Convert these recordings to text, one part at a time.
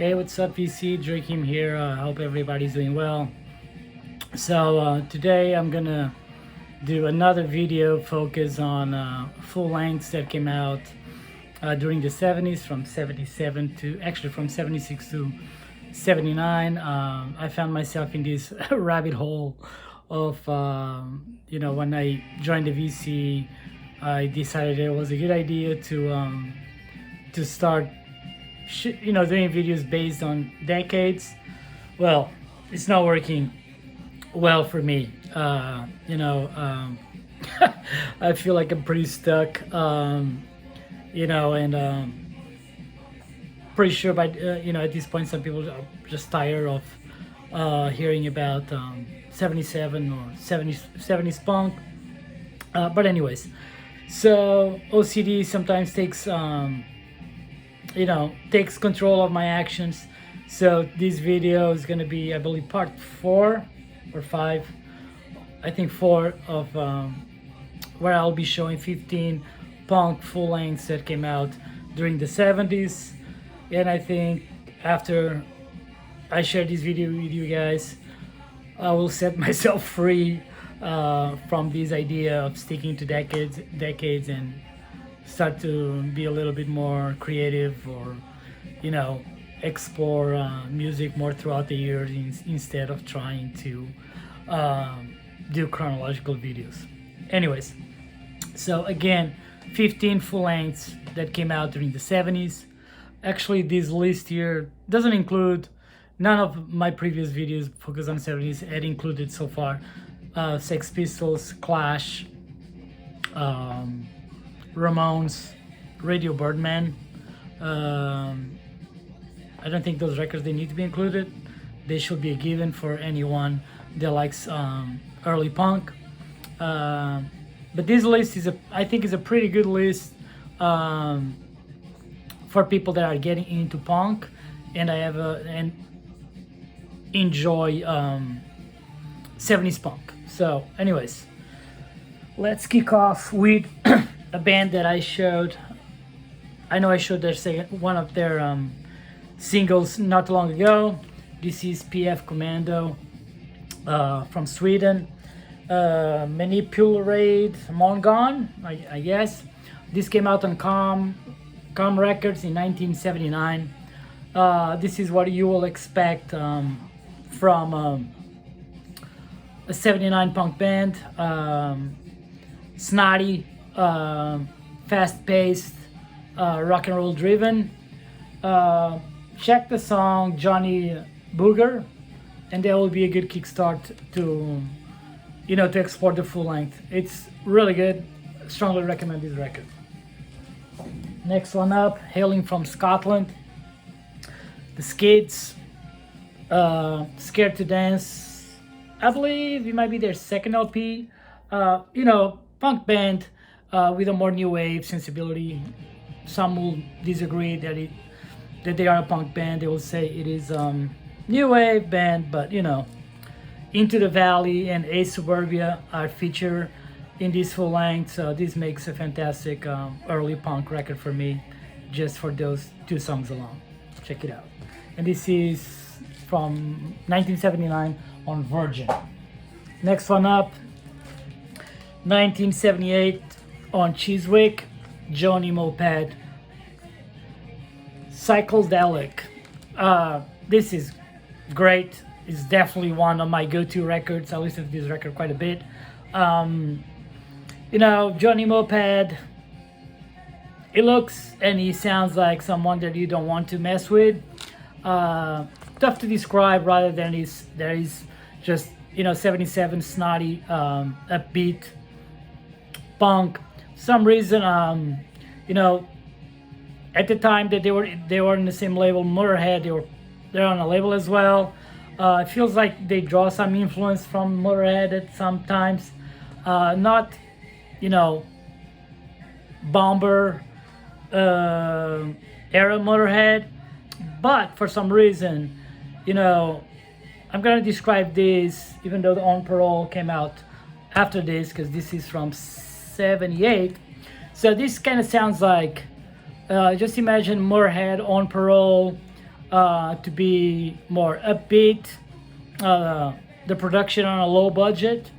Hey, what's up, VC? Joachim here. Hope everybody's doing well. So today I'm gonna do another video focus on full lengths that came out during the 70s, from 77 to actually from 76 to 79. I found myself in this rabbit hole of when I joined the VC, I decided it was a good idea to start doing videos based on decades. Well, it's not working well for me. I feel like I'm pretty stuck, and pretty sure by at this point some people are just tired of hearing about 77 or 70s punk. But anyways, so OCD sometimes takes control of my actions. So this video is gonna be, I believe, part 4 or 5, I think 4 of where I'll be showing 15 punk full lengths that came out during the 70s. And I think after I share this video with you guys, I will set myself free from this idea of sticking to decades and start to be a little bit more creative, or explore music more throughout the years instead of trying to do chronological videos. Anyways, so again, 15 full lengths that came out during the 70s. Actually, this list here doesn't include, none of my previous videos focused on 70s had included so far Sex Pistols, Clash, Ramones, Radio Birdman. I don't think those records, they need to be included. They should be a given for anyone that likes early punk. But this list I think is a pretty good list for people that are getting into punk, and and enjoy 70s punk. So anyways, let's kick off with a band that I showed. I know I showed one of their singles not long ago. This is PF Commando from Sweden. Manipulate Mongon, I guess. This came out on Com Records in 1979. This is what you will expect from a 79 punk band. Snotty, fast-paced, rock and roll driven. Check the song Johnny Booger, and that will be a good kickstart to explore the full length. It's really good. Strongly recommend this record. Next one up, hailing from Scotland, the Skids, Scared to Dance. I believe it might be their second LP. Punk band with a more new wave sensibility. Some will disagree that they are a punk band. They will say it is new wave band, but Into the Valley and A Suburbia are featured in this full length, so this makes a fantastic early punk record for me, just for those 2 songs alone. Check it out. And this is from 1979 on Virgin. Next one up, 1978 on Chiswick, Johnny Moped, Psychedelic. This is great. It's definitely one of my go-to records. I listen to this record quite a bit. Johnny Moped, he looks and he sounds like someone that you don't want to mess with. Tough to describe, rather than there is just 77 snotty, upbeat punk. Some reason, at the time that they were in the same label, Motorhead, they're on a label as well. It feels like they draw some influence from Motorhead at sometimes. Not, Bomber era Motorhead, but for some reason, I'm gonna describe this, even though the On Parole came out after this, because this is from 78. So this kind of sounds like, just imagine Motorhead, On Parole, to be more upbeat, the production on a low budget,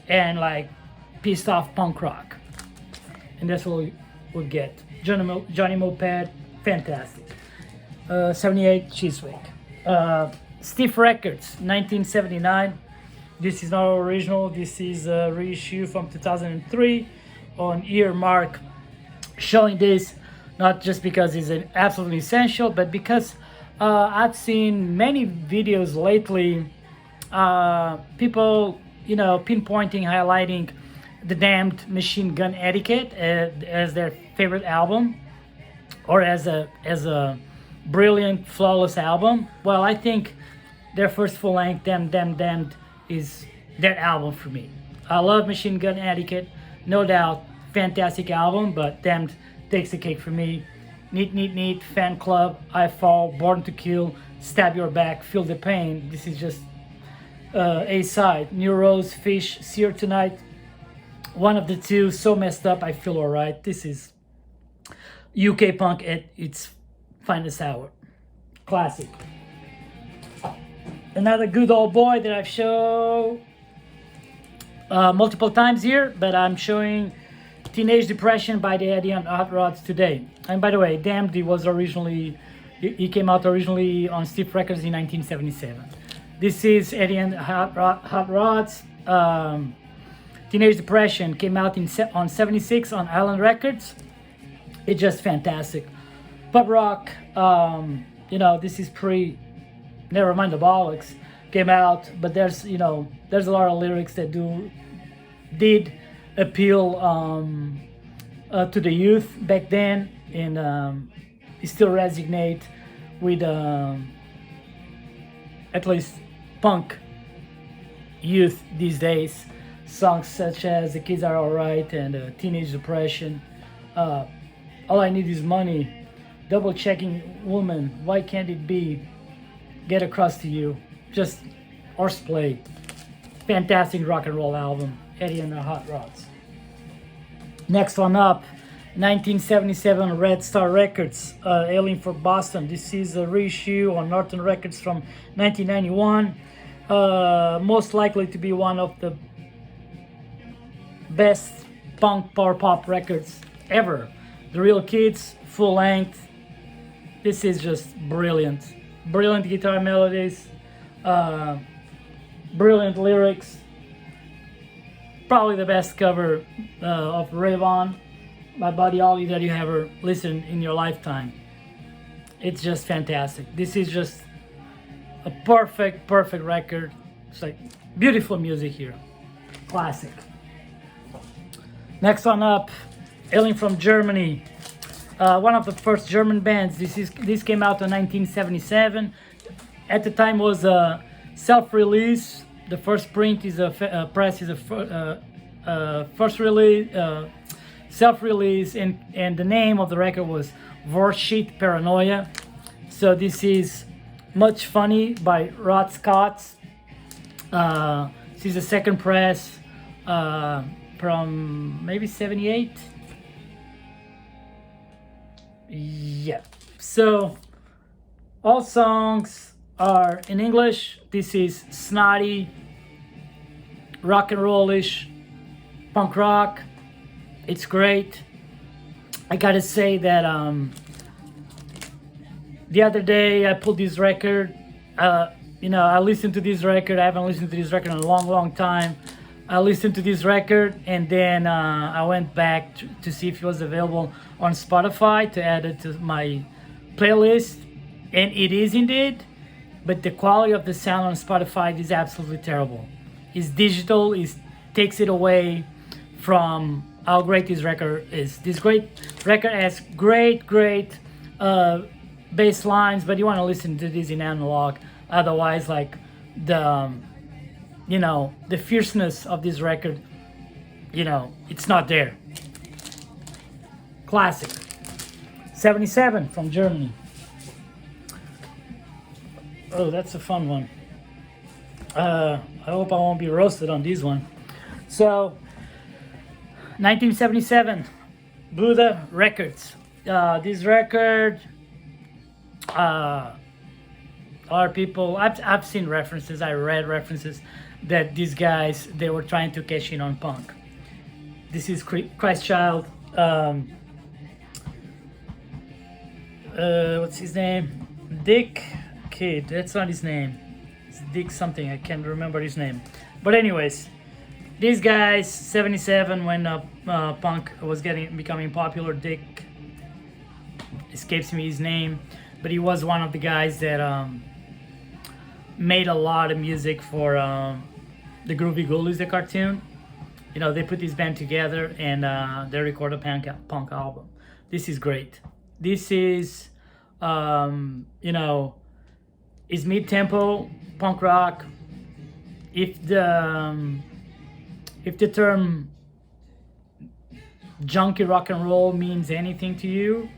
and like pissed off punk rock. And that's what we'll get. Johnny Moped, fantastic. 78 Chiswick. Stiff Records, 1979. This is not original. This is a reissue from 2003 on Earmark, showing this not just because it's an absolutely essential, but because I've seen many videos lately, people, pinpointing, highlighting the Damned Machine Gun Etiquette as their favorite album, or as a brilliant, flawless album. Well, I think their first full length, Damned, is that album for me. I love Machine Gun Etiquette, no doubt, fantastic album, but Damned takes the cake for me. Neat, Fan Club, I Fall, Born to Kill, Stab Your Back, Feel the Pain. This is just A-side. New Rose, Fish, See Her Tonight. One of the two, So Messed Up, I Feel Alright. This is UK punk at its finest hour. Classic. Another good old boy that I've shown multiple times here, but I'm showing Teenage Depression by the Eddie and Hot Rods today. And by the way, Damned, he came out originally on Stiff Records in 1977. This is Eddie and Hot Rods. Teenage Depression came out on 76 on Island Records. It's just fantastic. Pop rock, this is Never Mind the Bollocks came out, but there's a lot of lyrics that did appeal to the youth back then, and still resonate with at least punk youth these days. Songs such as The Kids Are Alright and Teenage Depression, All I Need Is Money, Double Checking Woman, Why Can't It Be, Get Across to You, just horseplay. Fantastic rock and roll album, Eddie and the Hot Rods. Next one up, 1977 Red Star Records, Alien for Boston. This is a reissue on Norton Records from 1991. Most likely to be one of the best punk power pop records ever. The Real Kids, full length. This is just brilliant. Brilliant guitar melodies, brilliant lyrics. Probably the best cover of Rave On by Buddy Holly that you ever listened in your lifetime. It's just fantastic. This is just a perfect record. It's like beautiful music here. Classic. Next one up, Alien from Germany. One of the first German bands. This came out in 1977. At the time was a self-release. The first print is press is first release, self-release, and the name of the record was Vorsheet Paranoia. So this is Much Funny by Rod Scott. This is the second press from maybe 78. Yeah, so all songs are in English. This is snotty, rock and rollish, punk rock. It's great. I gotta say that the other day I pulled this record. I listened to this record. I haven't listened to this record in a long time. I listened to this record, and then I went back to see if it was available on Spotify to add it to my playlist, and it is indeed, but the quality of the sound on Spotify is absolutely terrible. It's digital, it takes it away from how great this record is. This great record has great bass lines, but you want to listen to this in analog, otherwise like the fierceness of this record, it's not there. Classic. 77 from Germany. Oh, that's a fun one. I hope I won't be roasted on this one. So, 1977, Buddha Records. This record A lot of people, I've seen references, I read references that these guys, they were trying to cash in on punk. This is Christ Child. What's his name? Dick Kid. That's not his name. It's Dick something. I can't remember his name. But anyways, these guys, 77 when punk was becoming popular. Dick escapes me his name, but he was one of the guys that made a lot of music for the Groovy Ghoulies, the cartoon. You know, they put this band together and they recorded a punk album. This is great. This is, you know, is mid-tempo punk rock. If the term junky rock and roll means anything to you,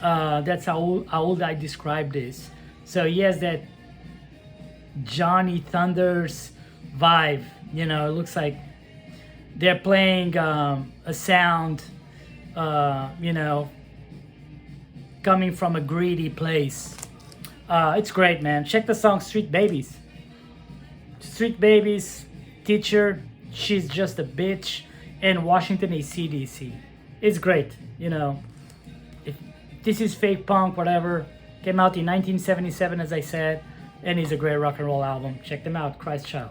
that's how would I describe this. So he has that Johnny Thunders vibe. You know, it looks like they're playing a sound, you know, coming from a greedy place. It's great, man. Check the song Street Babies. Street Babies, Teacher, She's Just a Bitch, and Washington AC/DC. It's great, you know. This is fake punk, whatever. Came out in 1977, as I said, and is a great rock and roll album. Check them out, Christ Child.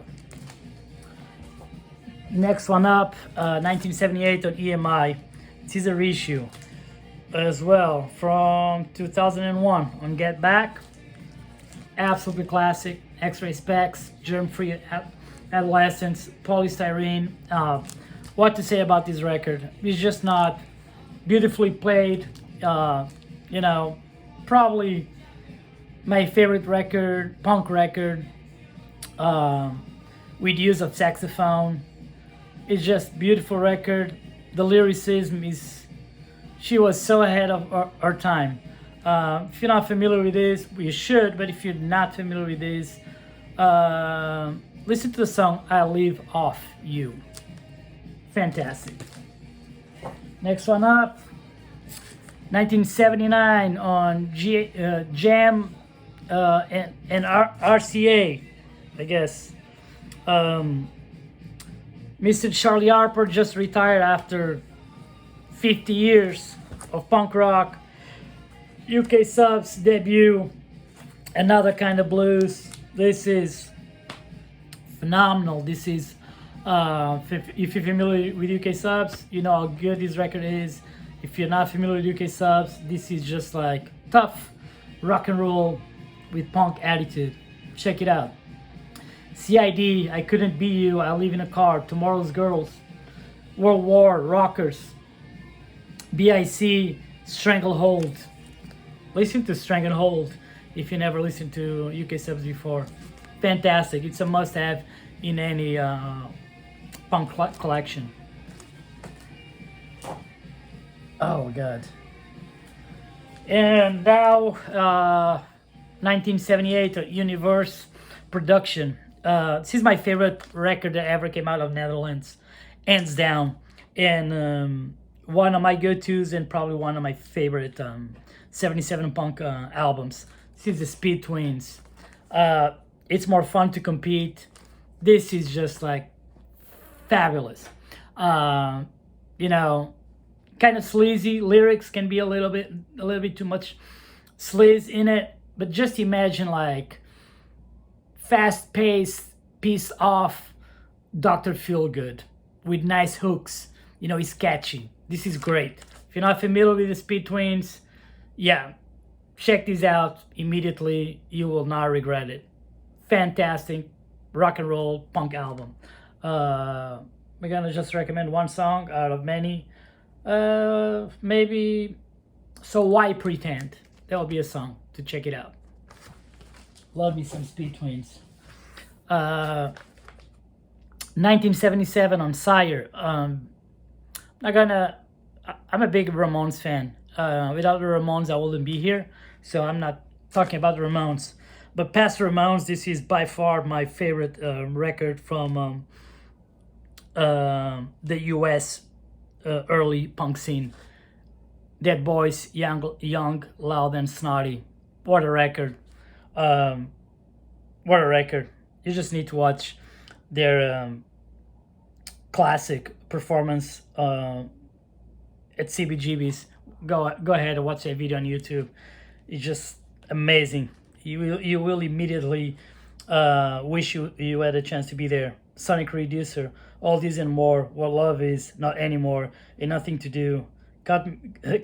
Next one up, 1978 on EMI. This is a reissue as well from 2001 on Get Back. Absolutely classic. X-ray specs, germ-free adolescence, polystyrene. What to say about this record? It's just not beautifully played. You know, probably my favorite record, punk record, with use of saxophone. It's just beautiful record. The lyricism is, she was so ahead of her time. If you're not familiar with this, you should, but if you're not familiar with this, listen to the song I Live Off You. Fantastic. Next one up, 1979 on Jam and RCA, I guess. Mr. Charlie Harper just retired after 50 years of punk rock. UK Subs debut, Another Kind of Blues. This is phenomenal. This is, if you're familiar with UK Subs, you know how good this record is. If you're not familiar with UK Subs, this is just like tough rock and roll with punk attitude. Check it out. CID, I Couldn't Be You, I Live in a Car, Tomorrow's Girls, World War, Rockers, BIC, Stranglehold. Listen to Stranglehold if you never listened to UK Subs before. Fantastic. It's a must-have in any punk collection. Oh God. And now 1978 Universe production. This is my favorite record that ever came out of Netherlands, hands down, and one of my go-tos and probably one of my favorite 77 punk albums. This is the Speed Twins. It's more fun to compete. This is just like fabulous. You know, kind of sleazy. Lyrics can be a little bit too much sleaze in it, but just imagine like fast-paced, piece-off Dr. Feelgood with nice hooks. You know, it's catchy. This is great. If you're not familiar with the Speed Twins, yeah, check this out immediately. You will not regret it. Fantastic rock and roll punk album. We're gonna just recommend one song out of many. Maybe So Why Pretend? That will be a song to check it out. Love me some Speed Twins. 1977 on Sire. I'm a big Ramones fan. Without the Ramones, I wouldn't be here. So I'm not talking about the Ramones. But past Ramones, this is by far my favorite record from the US early punk scene. Dead Boys, young, loud, and snotty. What a record. what a record. You just need to watch their classic performance at CBGB's. Go ahead and watch that video on YouTube. It's just amazing. You will immediately wish you had a chance to be there. Sonic Reducer, all this and more. What love is, not anymore, and nothing to do. Cut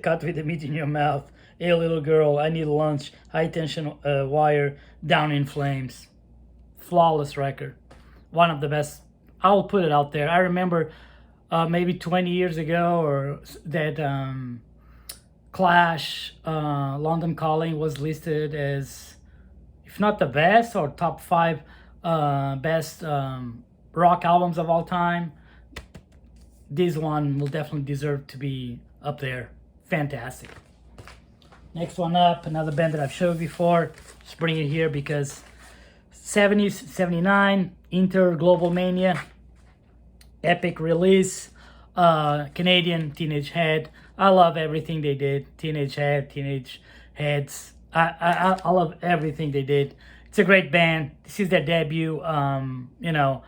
cut with the meat in your mouth. Hey little girl, I need lunch. High tension wire, down in flames. Flawless record. One of the best. I'll put it out there. I remember maybe 20 years ago or that Clash London Calling was listed as, if not the best, or top 5 best rock albums of all time. This one will definitely deserve to be up there. Fantastic. Next one up, another band that I've showed before. Just bring it here because 70s, 79, Inter Global Mania, epic release, Canadian Teenage Head. I love everything they did. Teenage Head, Teenage Heads. I love everything they did. It's a great band. This is their debut. You know,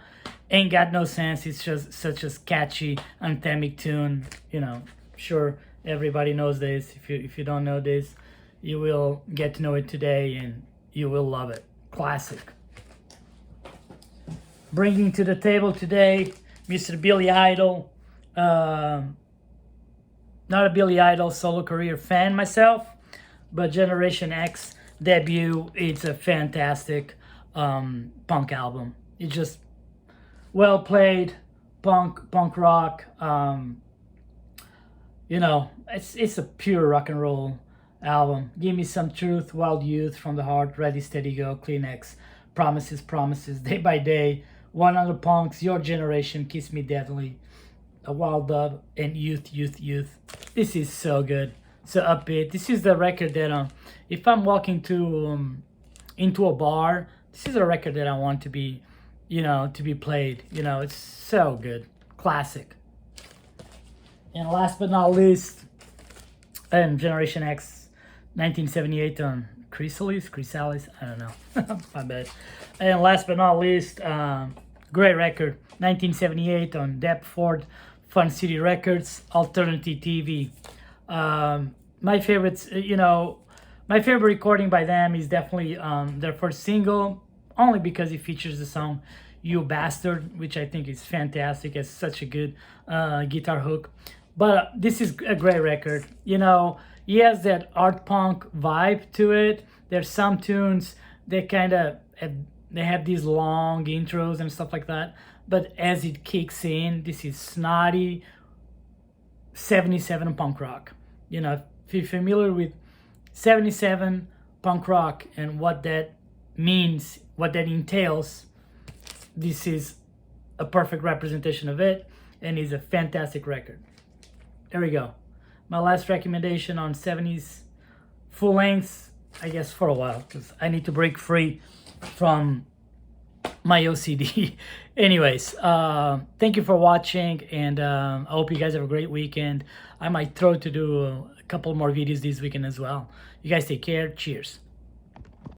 Ain't Got No Sense. It's just such a catchy, anthemic tune. You know, sure everybody knows this. If you don't know this, you will get to know it today and you will love it. Classic. Bringing to the table today, Mr. Billy Idol. Not a Billy Idol solo career fan myself, but Generation X debut, it's a fantastic punk album. It's just well played, punk rock. You know, it's a pure rock and roll album. Give Me Some Truth, Wild Youth, From the Heart, Ready, Steady, Go, Kleenex, Promises, Day by Day, 100 Punks, Your Generation, Kiss Me Deadly, A Wild Dove, and Youth. This is so good, so upbeat. This is the record that if I'm walking to into a bar, this is a record that I want to be, you know, to be played. You know, it's so good, classic. And last but not least, and Generation X, 1978 on Chrysalis, I don't know, my bad. And last but not least, great record, 1978 on Deptford Fun City Records, Alternative TV. My favorites, you know, my favorite recording by them is definitely their first single, only because it features the song You Bastard, which I think is fantastic. It's such a good guitar hook. But this is a great record. You know, he has that art punk vibe to it. There's some tunes that kind of, they have these long intros and stuff like that. But as it kicks in, this is snotty 77 punk rock. You know, if you're familiar with 77 punk rock and what that means, what that entails, this is a perfect representation of it, and is a fantastic record. There we go. My last recommendation on 70s full lengths, I guess for a while, because I need to break free from my OCD. Anyways, thank you for watching, and I hope you guys have a great weekend. I might throw to do a couple more videos this weekend as well. You guys take care. Cheers.